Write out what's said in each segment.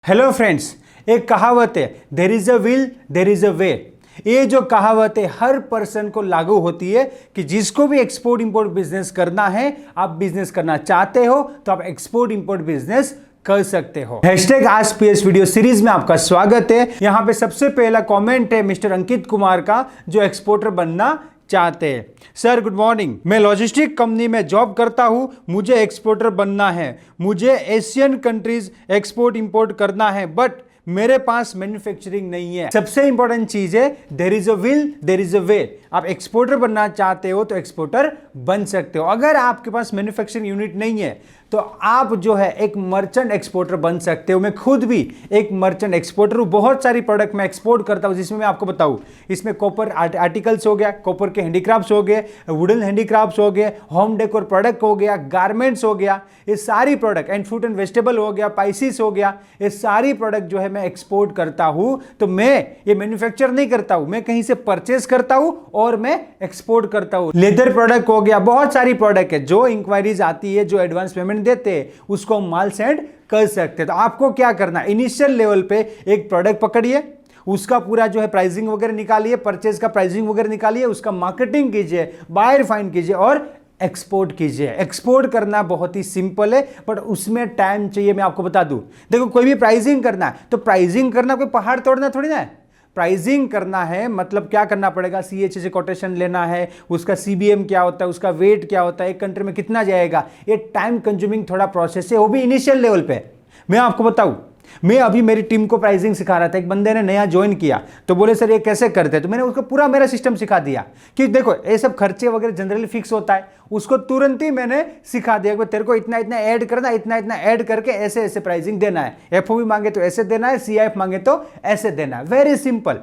Hello friends, एक कहावत है, there is a will there is a way. ये जो कहावत है हर पर्सन को लागू होती है कि जिसको भी एक्सपोर्ट इंपोर्ट बिजनेस करना है, आप बिजनेस करना चाहते हो तो आप एक्सपोर्ट इंपोर्ट बिजनेस कर सकते हो। Hashtag ask PS video series में आपका स्वागत है। यहां पे सबसे पहला कमेंट है मिस्टर अंकित कुमार का, जो एक्सपोर्टर बनना चाहते हैं। सर गुड मॉर्निंग, मैं लॉजिस्टिक कंपनी में जॉब करता हूं, मुझे एक्सपोर्टर बनना है, मुझे एशियन कंट्रीज एक्सपोर्ट इंपोर्ट करना है, बट मेरे पास मैन्युफैक्चरिंग नहीं है। सबसे इंपॉर्टेंट चीज है there is a will there is a way. आप एक्सपोर्टर बनना चाहते हो तो एक्सपोर्टर बन सकते हो। अगर आपके पास मैन्युफैक्चरिंग यूनिट नहीं है तो आप जो है एक मर्चेंट एक्सपोर्टर बन सकते हो। मैं खुद भी एक मर्चेंट एक्सपोर्टर हूं। बहुत सारी प्रोडक्ट मैं एक्सपोर्ट करता हूं, जिसमें मैं आपको बताऊं, इसमें कॉपर आर्टिकल्स हो गया, कॉपर के हैंडीक्राफ्ट्स हो गए, वुडन हैंडीक्राफ्ट्स हो गए, होम डेकोर प्रोडक्ट हो गया, गारमेंट्स हो गया, ये सारी product, and fruit and vegetable हो गया, स्पाइसेस हो गया, ये सारी प्रोडक्ट जो है मैं एक्सपोर्ट करता हूं। तो मैं ये मैन्युफैक्चर नहीं करता हूं, मैं कहीं से परचेज करता हूं और मैं एक्सपोर्ट करता हूं। लेदर प्रोडक्ट हो गया, बहुत सारी प्रोडक्ट है, जो इंक्वायरीज आती है, जो एडवांस पेमेंट देते हैं, उसको हम माल सेंड कर सकते हैं। तो आपको क्या करना, इनिशियल लेवल पे एक प्रोडक्ट पकड़िए, उसका पूरा जो है प्राइसिंग वगैरह निकालिए, परचेज का प्राइसिंग वगैरह निकालिए, उसका मार्केटिंग कीजिए, बायर फाइंड कीजिए और एक्सपोर्ट कीजिए। एक्सपोर्ट करना बहुत ही सिंपल है, बट उसमें टाइम चाहिए। मैं आपको बता दूं, देखो कोई भी प्राइसिंग करना है तो प्राइसिंग करना कोई पहाड़ तोड़ना थोड़ी ना है। प्राइसिंग करना है मतलब क्या करना पड़ेगा, सीएचए से कोटेशन लेना है, उसका सीबीएम क्या होता है, उसका वेट क्या होता है, एक कंट्री में कितना जाएगा, ये टाइम कंज्यूमिंग थोड़ा प्रोसेस है, वो भी इनिशियल लेवल पे। मैं आपको बताऊं, मैं अभी मेरी टीम को प्राइसिंग सिखा रहा था, एक बंदे ने नया ज्वाइन किया तो बोले सर ये कैसे करते हैं, तो मैंने उसको पूरा मेरा सिस्टम सिखा दिया कि देखो ये सब खर्चे वगैरह जनरली फिक्स होता है, उसको तुरंत ही मैंने सिखा दिया कि तेरे को इतना इतना ऐड करना, इतना इतना ऐड करके ऐसे ऐसे प्राइसिंग देना है, एफओबी मांगे तो ऐसे देना है, सीआईएफ मांगे तो ऐसे देना है। Very simple.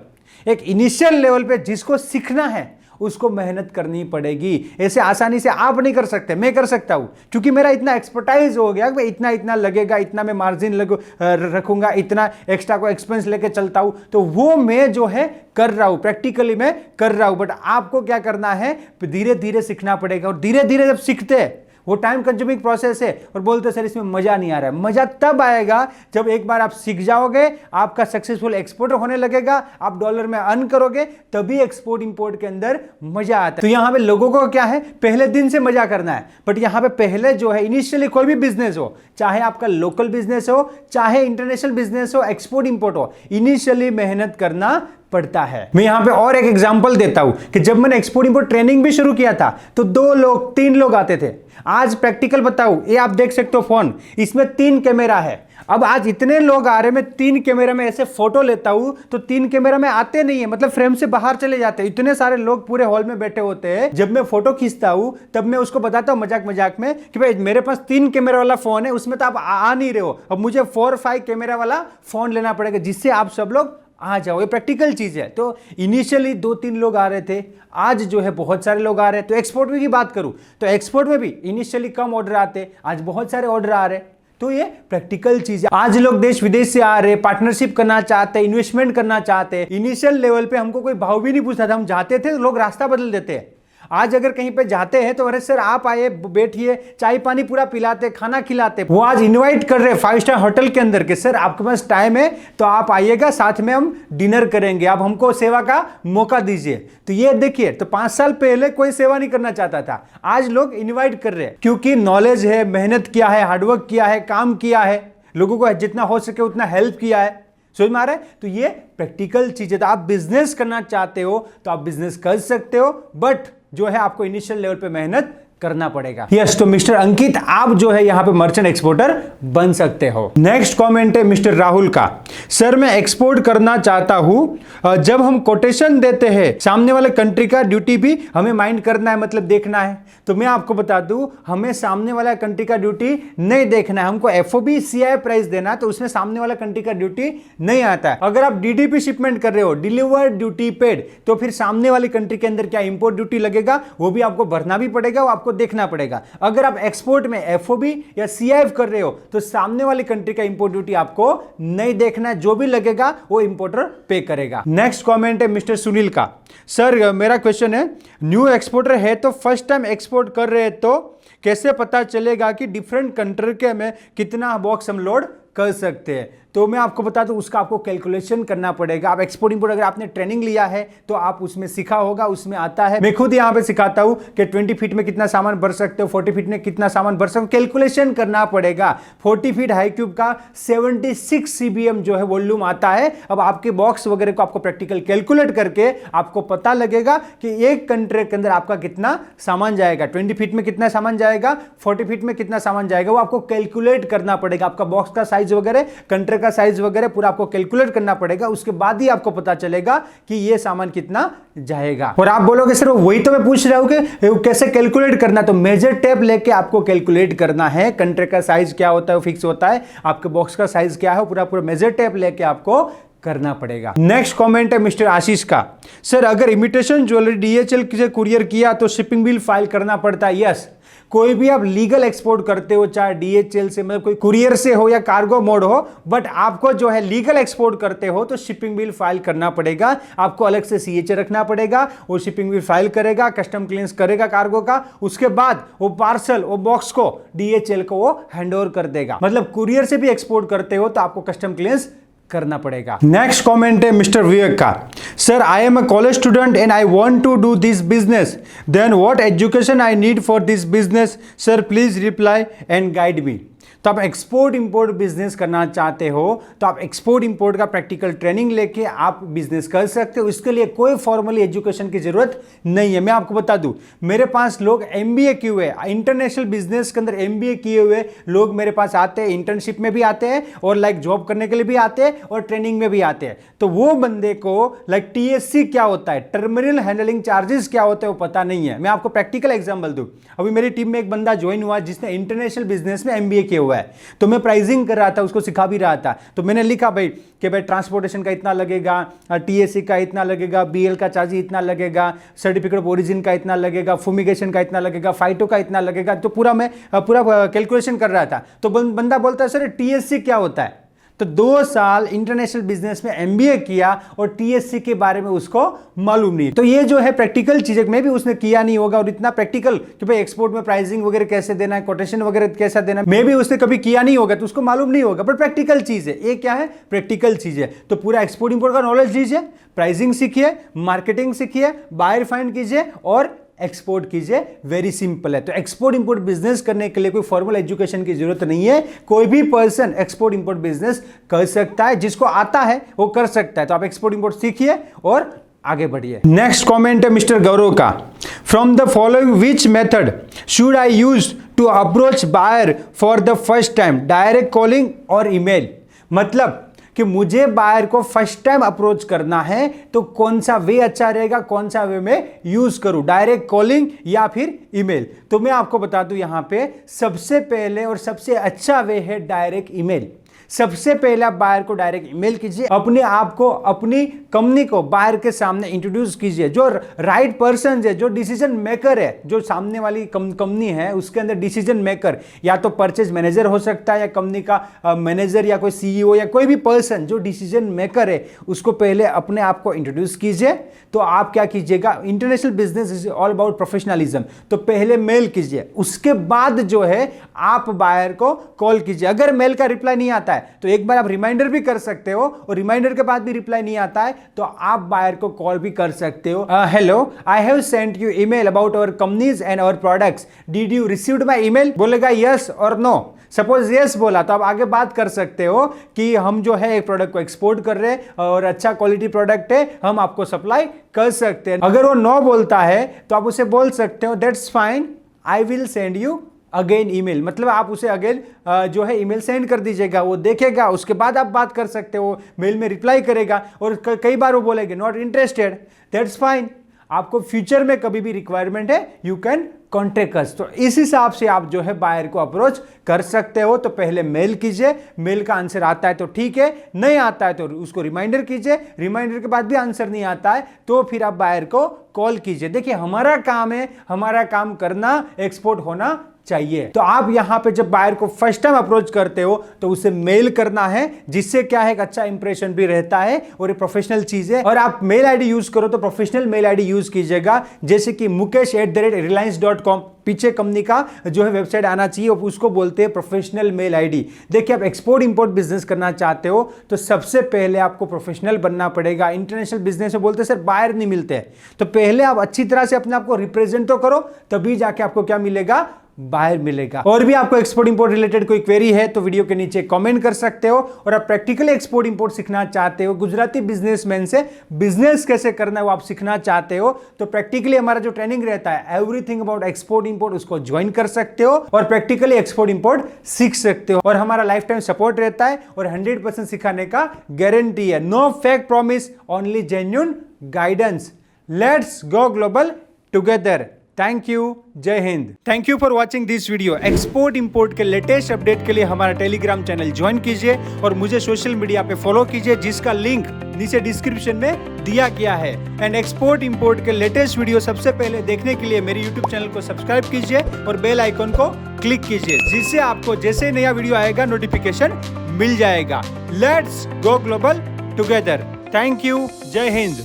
एक इनिशियल लेवल पे जिसको सीखना है उसको मेहनत करनी पड़ेगी। ऐसे आसानी से आप नहीं कर सकते, मैं कर सकता हूं, क्योंकि मेरा इतना एक्सपर्टाइज हो गया कि इतना इतना लगेगा, इतना मैं मार्जिन रखूंगा, इतना एक्स्ट्रा को एक्सपेंस लेके चलता हूं, तो वो मैं जो है कर रहा हूं, प्रैक्टिकली मैं कर रहा हूं। बट आपको क्या करना है, धीरे धीरे सीखना पड़ेगा, और धीरे धीरे जब सीखते हैं, वो टाइम कंज्यूमिंग प्रोसेस है, और बोलते सर इसमें मजा नहीं आ रहा है। मजा तब आएगा जब एक बार आप सीख जाओगे, आपका सक्सेसफुल एक्सपोर्टर होने लगेगा, आप डॉलर में अर्न करोगे, तभी एक्सपोर्ट इंपोर्ट के अंदर मजा आता है। तो यहां पे लोगों को क्या है, पहले दिन से मजा करना है, बट यहां पे पहले जो है इनिशियली कोई भी बिजनेस हो, चाहे आपका लोकल बिजनेस हो, चाहे इंटरनेशनल बिजनेस हो, एक्सपोर्ट इंपोर्ट हो, इनिशियली मेहनत करना पड़ता है। मैं यहां पे और एक एग्जांपल देता हूं कि जब मैंने एक्सपोर्ट इंपोर्ट ट्रेनिंग भी शुरू किया था तो 2 लोग 3 लोग आते थे। आज प्रैक्टिकल बताऊं, ये आप देख सकते हो फोन, इसमें 3 कैमरा है। अब आज इतने लोग आ रहे, मैं 3 कैमरा में ऐसे फोटो लेता हूं तो 3 कैमरा में आते नहीं है, मतलब फ्रेम से बाहर चले जाते हैं। इतने सारे लोग पूरे हॉल में बैठे होते हैं। जब मैं फोटो खींचता हूं तब मैं उसको बताता हूं मजाक मजाक में कि भाई मेरे पास 3 कैमरा वाला फोन है, उसमें तो आप आ नहीं रहे हो, अब मुझे 4-5 कैमरा वाला फोन लेना पड़ेगा, जिससे आप सब लोग आ जाओ। ये प्रैक्टिकल चीज है। तो इनिशियली 2-3 लोग आ रहे थे, आज जो है बहुत सारे लोग आ रहे हैं। तो एक्सपोर्ट में की बात करूं तो एक्सपोर्ट में भी इनिशियली कम ऑर्डर आते, आज बहुत सारे ऑर्डर आ रहे हैं। तो ये प्रैक्टिकल चीज है। आज लोग देश विदेश से आ रहे, पार्टनरशिप करना चाहते हैं, इन्वेस्टमेंट करना चाहते हैं। इनिशियल लेवल पे हमको कोई भाव भी नहीं पूछता था, हम जाते थे, लोग रास्ता बदल देते हैं। आज अगर कहीं पे जाते हैं तो अरे सर आप आए, बैठिए, चाय पानी पूरा पिलाते, खाना खिलाते। वो आज इनवाइट कर रहे हैं 5 स्टार होटल के अंदर के, सर आपके पास टाइम है तो आप आइएगा, साथ में हम डिनर करेंगे, आप हमको सेवा का मौका दीजिए। तो ये देखिए, तो 5 साल पहले कोई सेवा नहीं करना चाहता था, आज लोग इन्वाइट कर रहे हैं, क्योंकि नॉलेज है, मेहनत किया है, हार्डवर्क किया है, काम किया है, लोगों को जितना हो सके उतना हेल्प किया है। समझ में आ रहा है? तो ये प्रैक्टिकल चीज है। तो आप बिजनेस करना चाहते हो तो आप बिजनेस कर सकते हो, बट जो है आपको इनिशियल लेवल पे मेहनत करना पड़ेगा। यस, तो मिस्टर अंकित आप जो है यहां पे मर्चेंट एक्सपोर्टर बन सकते हो। नेक्स्ट कमेंट है मिस्टर राहुल का, सर मैं एक्सपोर्ट करना चाहता हूं, जब हम कोटेशन देते हैं सामने वाले कंट्री का ड्यूटी भी हमें माइंड करना है, मतलब देखना है। तो मैं आपको बता दूं, हमें सामने वाला कंट्री का ड्यूटी नहीं देखना है, हमको एफओबी सीआईएफ प्राइस देना है, तो उसमें सामने वाला कंट्री का ड्यूटी नहीं आता है। अगर आप डीडीपी शिपमेंट कर रहे हो, डिलीवर्ड ड्यूटी पेड, तो फिर सामने वाली कंट्री के अंदर क्या इंपोर्ट ड्यूटी लगेगा, वो भी आपको भरना भी पड़ेगा, वो आपको देखना पड़ेगा। अगर आप एक्सपोर्ट में एफओबी या सीआईएफ कर रहे हो तो सामने वाली कंट्री का इंपोर्ट ड्यूटी आपको नहीं देखना है, जो भी लगेगा वो इंपोर्टर पे करेगा। नेक्स्ट कमेंट है मिस्टर सुनील का, सर मेरा क्वेश्चन है, न्यू एक्सपोर्टर है तो फर्स्ट टाइम एक्सपोर्ट कर रहे हैं तो कैसे पता चलेगा कि डिफरेंट कंट्री के में कितना बॉक्स हम लोड कर सकते हैं। तो मैं आपको बता दूं उसका आपको कैलकुलेशन करना पड़ेगा। आप एक्सपोर्ट इंपोर्ट अगर आपने ट्रेनिंग लिया है तो आप उसमें सीखा होगा, उसमें आता है। मैं खुद यहां पे सिखाता हूं कि 20 फीट में कितना सामान भर सकते हो, 40 फीट में कितना सामान भर सकते हो, कैलकुलेशन करना पड़ेगा। 40 फीट हाई क्यूब का 76 सीबीएम जो है वॉल्यूम आता है। अब आपके बॉक्स वगैरह को आपको प्रैक्टिकल कैलकुलेट करके आपको पता लगेगा कि एक कंट्रे के अंदर आपका कितना सामान जाएगा, 20 फीट में कितना सामान जाएगा, 40 फीट में कितना सामान जाएगा, वो आपको कैलकुलेट करना पड़ेगा। आपका बॉक्स का साइज वगैरह, कंट्रे का साइज वगैरह पूरा आपको कैलकुलेट करना पड़ेगा। उसके बाद ही आपको पता चलेगा कि ये सामान कितना जाएगा। और आप बोलोगे सर वही तो मैं पूछ रहा हूं कि कैसे कैलकुलेट करना, तो मेजर टेप लेके आपको कैलकुलेट करना है। कंट्रे का साइज क्या होता है, फिक्स होता है, आपके बॉक्स का साइज क्या है, पूरा पूरा मेजर टेप लेके आपको करना पड़ेगा। नेक्स्ट कमेंट है मिस्टर आशीष का, सर अगर इमिटेशन ज्वेलरी डीएचएल से कुरियर किया तो शिपिंग बिल फाइल करना पड़ता है। यस, कोई भी आप लीगल एक्सपोर्ट करते हो, चाहे डीएचएल से, मतलब कोई कुरियर से हो या कार्गो मोड हो, बट आपको जो है लीगल एक्सपोर्ट करते हो तो शिपिंग बिल फाइल करना पड़ेगा। आपको अलग से सीएचए रखना पड़ेगा, वो शिपिंग बिल फाइल करेगा, कस्टम क्लियरेंस करेगा कार्गो का, उसके बाद वो पार्सल, वो बॉक्स को डीएचएल को वो हैंड ओवर कर देगा। मतलब कुरियर से भी एक्सपोर्ट करते हो तो आपको कस्टम क्लियरेंस करना पड़ेगा। नेक्स्ट कमेंट है मिस्टर विवेक का, sir I am a college student and I want to do this business, then what education I need for this business, sir please reply and guide me. तो आप export import business करना चाहते हो तो आप export import का practical training लेके आप बिजनेस कर सकते हो। इसके लिए कोई फॉर्मली एजुकेशन की जरूरत नहीं है। मैं आपको बता दूं, मेरे पास लोग एमबीए किए हुए, इंटरनेशनल बिजनेस के अंदर एमबीए किए हुए लोग मेरे पास आते हैं, इंटर्नशिप में भी आते हैं और लाइक जॉब करने के लिए भी आते हैं और ट्रेनिंग में भी आते हैं। तो वो बंदे को लाइक टीएससी क्या होता है, टर्मिनल हैंडलिंग चार्जेस क्या होते हैं, वो पता नहीं है। मैं आपको प्रैक्टिकल एग्जाम्पल दूं, अभी मेरी टीम में एक बंदा ज्वाइन हुआ जिसने इंटरनेशनल बिजनेस में एमबीए किया हुआ है, तो मैं प्राइसिंग कर रहा था, उसको सिखा भी रहा था। तो मैंने लिखा भाई कि भाई ट्रांसपोर्टेशन का इतना लगेगा, टीएससी का इतना लगेगा, बीएल का चार्ज इतना लगेगा, सर्टिफिकेट ऑफ ओरिजिन का इतना लगेगा, फुमिगेशन का इतना लगेगा, फाइटो का इतना लगेगा। तो पूरा मैं पूरा कैलकुलेशन कर रहा था। तो बंदा बोलता है सर टीएससी क्या होता है। तो 2 साल इंटरनेशनल बिजनेस में एमबीए किया और टीएससी के बारे में उसको मालूम नहीं। तो ये जो है प्रैक्टिकल चीजें में भी उसने किया नहीं होगा, और इतना प्रैक्टिकल कि भाई एक्सपोर्ट में प्राइसिंग वगैरह कैसे देना है, कोटेशन वगैरह कैसा देना है, मे भी उसने कभी किया नहीं होगा, तो उसको मालूम नहीं होगा। पर प्रैक्टिकल चीज है, ये क्या है, प्रैक्टिकल चीज है। तो पूरा एक्सपोर्ट इंपोर्ट का नॉलेज लीजिए, प्राइसिंग सीखिए, मार्केटिंग सीखिए, बायर फाइंड कीजिए और एक्सपोर्ट कीजिए। वेरी सिंपल है। तो एक्सपोर्ट इंपोर्ट बिजनेस करने के लिए कोई फॉर्मल एजुकेशन की जरूरत नहीं है। कोई भी पर्सन एक्सपोर्ट इंपोर्ट बिजनेस कर सकता है, जिसको आता है वो कर सकता है। तो आप एक्सपोर्ट इंपोर्ट सीखिए और आगे बढ़िए। नेक्स्ट कमेंट है मिस्टर गौरव का, from the following which method should I use to approach buyer for the first time, direct calling और ईमेल। मतलब कि मुझे बायर को फर्स्ट टाइम अप्रोच करना है तो कौन सा वे अच्छा रहेगा, कौन सा वे मैं यूज करूं, डायरेक्ट कॉलिंग या फिर ईमेल। तो मैं आपको बता दूं यहां पे सबसे पहले और सबसे अच्छा वे है डायरेक्ट ईमेल। सबसे पहले आप बायर को डायरेक्ट ईमेल कीजिए, अपने आप को, अपनी कंपनी को बायर के सामने इंट्रोड्यूस कीजिए। जो राइट पर्सन है, जो डिसीजन मेकर है, जो सामने वाली कंपनी है उसके अंदर डिसीजन मेकर या तो परचेज मैनेजर हो सकता है, या कंपनी का मैनेजर, या कोई सीईओ, या कोई भी पर्सन जो डिसीजन मेकर है, उसको पहले अपने आप को इंट्रोड्यूस कीजिए। तो आप क्या कीजिएगा, international business is all about professionalism. तो पहले मेल कीजिए, उसके बाद जो है आप बायर को कॉल कीजिए। अगर मेल का रिप्लाई नहीं आता है तो एक बार आप रिमाइंडर भी कर सकते हो, और रिमाइंडर के बाद भी रिप्लाई नहीं आता है तो आप बायर को कॉल भी कर सकते हो। Hello, I have sent you email about our companies and our products, did you received my email. बोलेगा यस और नो। सपोज यस बोला तो आप आगे बात कर सकते हो कि हम जो है एक प्रोडक्ट को एक्सपोर्ट कर रहे हैं और अच्छा क्वालिटी प्रोडक्ट है, हम आपको सप्लाई कर सकते हैं। अगर वो नो बोलता है तो आप उसे बोल सकते हो that's fine, I will send you again email. मतलब आप उसे अगेन जो है ईमेल सेंड कर दीजिएगा, वो देखेगा, उसके बाद आप बात कर सकते हो, मेल में रिप्लाई करेगा। और कई बार वो बोलेगा नॉट इंटरेस्टेड, दैट्स फाइन, आपको फ्यूचर में कभी भी रिक्वायरमेंट है यू कैन कॉन्टेक्ट अस। तो इस हिसाब से आप जो है बायर को अप्रोच कर सकते हो। तो पहले मेल कीजिए, मेल का आंसर आता है तो ठीक है, नहीं आता है तो उसको रिमाइंडर कीजिए, रिमाइंडर के बाद भी आंसर नहीं आता है तो फिर आप बायर को कॉल कीजिए। देखिए हमारा काम है, हमारा काम करना, एक्सपोर्ट होना चाहिए। तो आप यहां पे जब बायर को फर्स्ट टाइम अप्रोच करते हो तो उसे मेल करना है, जिससे क्या है एक अच्छा इंप्रेशन भी रहता है और ये प्रोफेशनल चीज है। और आप मेल आईडी यूज करो तो प्रोफेशनल मेल आईडी यूज कीजिएगा, जैसे कि mukesh@reliance.com पीछे कंपनी का जो है वेबसाइट आना चाहिए, उसको बोलते हैं प्रोफेशनल मेल आईडी। देखिए आप एक्सपोर्ट इंपोर्ट बिजनेस करना चाहते हो तो सबसे पहले आपको प्रोफेशनल बनना पड़ेगा। इंटरनेशनल बिजनेस में बोलते हैं सर बायर नहीं मिलते, तो पहले आप अच्छी तरह से अपने आप को रिप्रेजेंट तो करो, तभी जाके आपको क्या मिलेगा, बायर मिलेगा। और भी आपको एक्सपोर्ट इंपोर्ट रिलेटेड कोई क्वेरी है तो वीडियो के नीचे कमेंट कर सकते हो। और आप प्रैक्टिकली एक्सपोर्ट इंपोर्ट सीखना चाहते हो, गुजराती बिजनेसमैन से बिजनेस कैसे करना है वो आप सीखना चाहते हो, तो प्रैक्टिकली हमारा जो ट्रेनिंग रहता है एवरीथिंग अबाउट एक्सपोर्ट इंपोर्ट, उसको ज्वाइन कर सकते हो और प्रैक्टिकली एक्सपोर्ट इंपोर्ट सीख सकते हो। और हमारा लाइफ टाइम सपोर्ट रहता है और 100% सिखाने का गारंटी है। No fake promise, only genuine guidance. Let's go global together. Thank you, Jai Hind. Thank you for watching this video. Export import के लेटेस्ट अपडेट के लिए हमारा टेलीग्राम चैनल ज्वाइन कीजिए और मुझे सोशल मीडिया पे फॉलो कीजिए, जिसका लिंक नीचे डिस्क्रिप्शन में दिया गया है। एंड एक्सपोर्ट इंपोर्ट के लेटेस्ट वीडियो सबसे पहले देखने के लिए मेरे यूट्यूब चैनल को सब्सक्राइब कीजिए और बेल आइकन को क्लिक कीजिए, जिससे आपको जैसे नया वीडियो आएगा नोटिफिकेशन मिल जाएगा। Let's go global together. Thank you, Jai Hind.